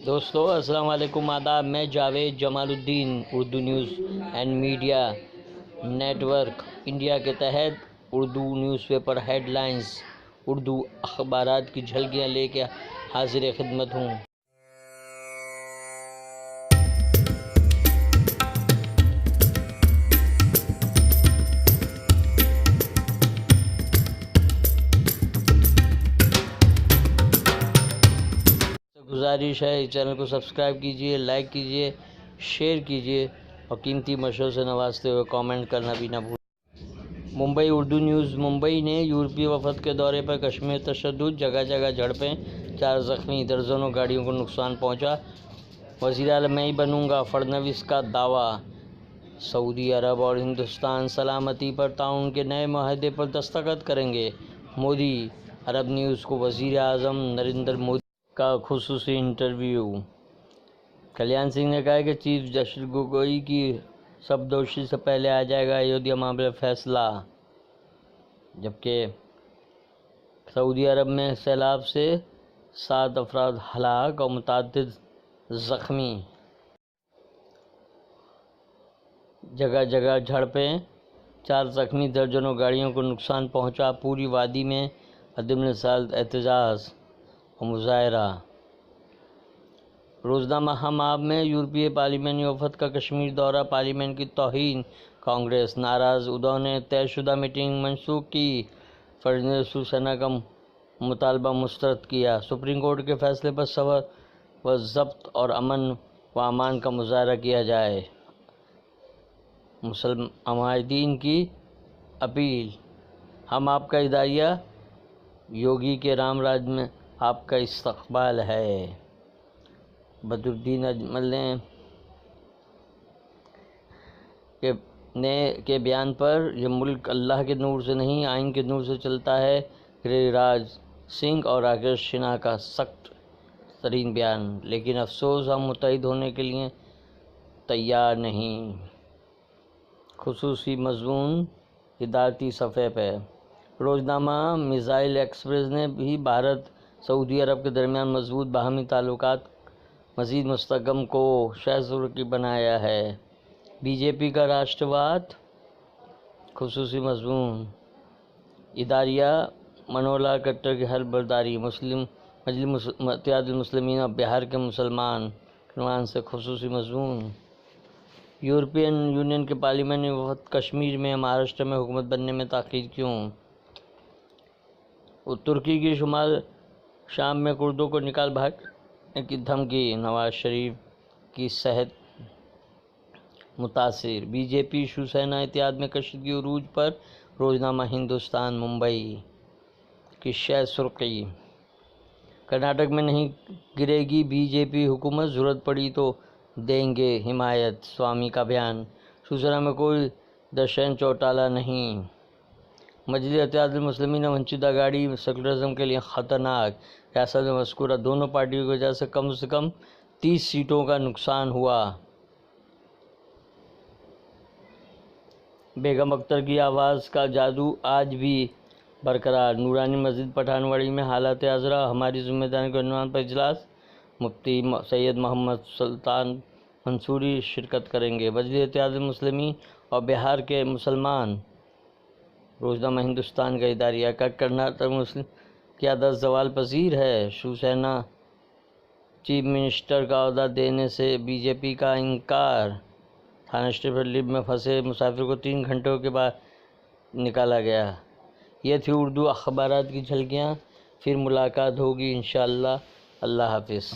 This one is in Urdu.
دوستو السلام علیکم، آداب۔ میں Javed Jamaluddin Urdu news and media network India کے تحت Urdu newspaper headlines Urdu اخبارات کی جھلکیاں لے کے حاضر خدمت ہوں۔ گزارش ہے اس چینل کو سبسکرائب کیجیے، لائک کیجیے، شیئر کیجیے اور قیمتی مشوروں سے نوازتے ہوئے کامنٹ کرنا بھی نہ بھولیں۔ ممبئی اردو نیوز۔ ممبئی نے یورپی وفد کے دورے پر کشمیر تشدد، جگہ جگہ جھڑپیں، 4 زخمی، درجنوں گاڑیوں کو نقصان پہنچا۔ وزیر اعلیٰ میں ہی بنوں گا، فڑنویس کا دعویٰ۔ سعودی عرب اور ہندوستان سلامتی پر تعاون کے نئے معاہدے پر دستخط کریں گے، مودی۔ عرب نیوز کو وزیر اعظم نریندر مودی کا خصوصی انٹرویو۔ کلیان سنگھ نے کہا کہ چیف جسٹس گوگوئی کی سبکدوشی سے پہلے آ جائے گا ایودھیا معاملے پر فیصلہ۔ جبکہ سعودی عرب میں سیلاب سے 7 افراد ہلاک اور متعدد زخمی۔ جگہ جگہ جھڑپیں، 4 زخمی، درجنوں گاڑیوں کو نقصان پہنچا۔ پوری وادی میں عدم رسالت احتجاج اور مظاہرہ۔ روزنامہ ہم آپ میں یورپی پارلیمانی وفد کا کشمیر دورہ، پارلیمنٹ کی توہین، کانگریس ناراض۔ ادھو نے طے شدہ میٹنگ منسوخ کی، فڑنویس نے شیو سینا کا مطالبہ مسترد کیا۔ سپریم کورٹ کے فیصلے پر صبر و ضبط اور امن و امان کا مظاہرہ کیا جائے، مسلم عمائدین کی اپیل۔ ہم آپ کا اداریہ، یوگی کے رام راج میں آپ کا استقبال ہے۔ بدرالدین اجمل کے بیان پر یہ ملک اللہ کے نور سے نہیں آئین کے نور سے چلتا ہے، گری راج سنگھ اور راکیش سنہا کا سخت ترین بیان۔ لیکن افسوس، ہم متحد ہونے کے لیے تیار نہیں۔ خصوصی مضمون ادارتی صفحے پہ۔ روزنامہ میزائل ایکسپریس نے بھی بھارت سعودی عرب کے درمیان مضبوط باہمی تعلقات مزید مستحکم کو شہ سرخی بنایا ہے۔ بی جے پی کا راشٹر واد۔ خصوصی مضمون اداریہ، منوہر کٹر کی حلف برداری، مجلس اتحاد المسلمین اور بہار کے مسلمان عنوان سے خصوصی مضمون۔ یورپین یونین کے پارلیمانی وفد کشمیر میں، مہاراشٹر میں حکومت بننے میں تاخیر کیوں؟ ترکی کی شمال شام میں کردوں کو نکال بھاگنے کی دھمکی، نواز شریف کی صحت متاثر۔ بی جے پی شیو سینا اتحاد میں کشیدگی عروج پر، روزنامہ ہندوستان۔ ممبئی کی شہ سرخی۔ کرناٹک میں نہیں گرے گی بی جے پی حکومت، ضرورت پڑی تو دیں گے حمایت، سوامی کا بیان۔ شیو سینا میں کوئی دشین چوٹالا نہیں۔ مجلس اتحاد المسلمین اور ونچت اگاڑی سیکولرزم کے لیے خطرناک، ریاست میں مذکورہ دونوں پارٹیوں کی وجہ سے کم 30 سیٹوں کا نقصان ہوا۔ بیگم اختر کی آواز کا جادو آج بھی برقرار۔ نورانی مسجد پٹھان واڑی میں حالات حاضرہ، ہماری ذمہ داری کے عنوان پر اجلاس، مفتی سید محمد سلطان منصوری شرکت کریں گے۔ مجلس اتحاد المسلمین اور بہار کے مسلمان۔ روزنامہ ہندوستان کا اداریہ، کرناٹک مسلم قیادت زوال پذیر ہے، شیو سینا چیف منسٹر کا عہدہ دینے سے بی جے پی کا انکار۔ تھانہ اسٹیشن لفٹ میں پھنسے مسافر کو 3 گھنٹوں کے بعد نکالا گیا۔ یہ تھی اردو اخبارات کی جھلکیاں، پھر ملاقات ہوگی انشاءاللہ۔ اللہ حافظ۔